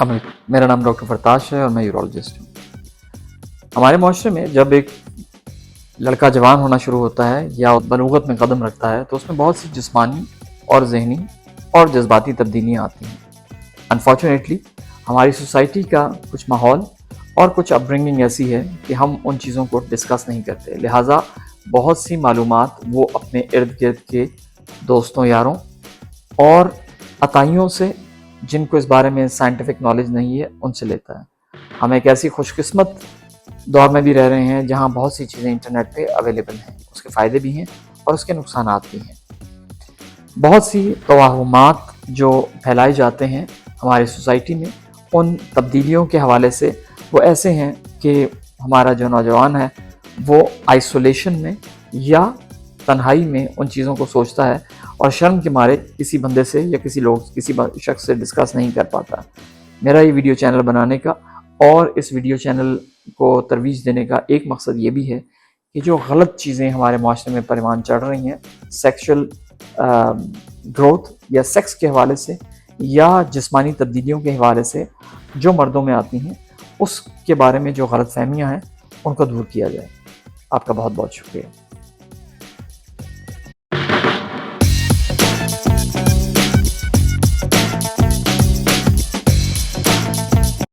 मेरा नाम डॉक्टर फरताश है और मैं यूरोलॉजिस्ट हूँ। हमारे माशरे में जब एक लड़का जवान होना शुरू होता है या बलूगत में कदम रखता है तो उसमें बहुत सी जिस्मानी और जहनी और जज्बाती तब्दीलियाँ आती हैं। अनफॉर्चुनेटली हमारी सोसाइटी का कुछ माहौल और कुछ अपब्रिंगिंग ऐसी है कि हम उन चीज़ों को डिस्कस नहीं करते, लिहाजा बहुत सी मालूमात वो अपने इर्द गिर्द के दोस्तों यारों और अताइयों से, जिनको इस बारे में साइंटिफिक नॉलेज नहीं है, उनसे लेता है। हम एक ऐसी खुशकिस्मत दौर में भी रह रहे हैं जहां बहुत सी चीज़ें इंटरनेट पे अवेलेबल हैं, उसके फ़ायदे भी हैं और उसके नुकसानात भी हैं। बहुत सी तवाहुमात जो फैलाए जाते हैं हमारी सोसाइटी में, उन तब्दीलियों के हवाले से वो ऐसे हैं कि हमारा जो नौजवान है वो आइसोलेशन में या तन्हाई में उन चीज़ों को सोचता है और शर्म के मारे किसी बंदे से या किसी शख्स से डिस्कस नहीं कर पाता। मेरा ये वीडियो चैनल बनाने का और इस वीडियो चैनल को तरवीज देने का एक मकसद ये भी है कि जो गलत चीज़ें हमारे माशरे में परिमाण चढ़ रही हैं, सेक्सुअल ग्रोथ या सेक्स के हवाले से या जिस्मानी तब्दीलियों के हवाले से जो मर्दों में आती हैं, उसके बारे में जो गलत फहमियाँ हैं उनको दूर किया जाए। आपका बहुत बहुत शुक्रिया।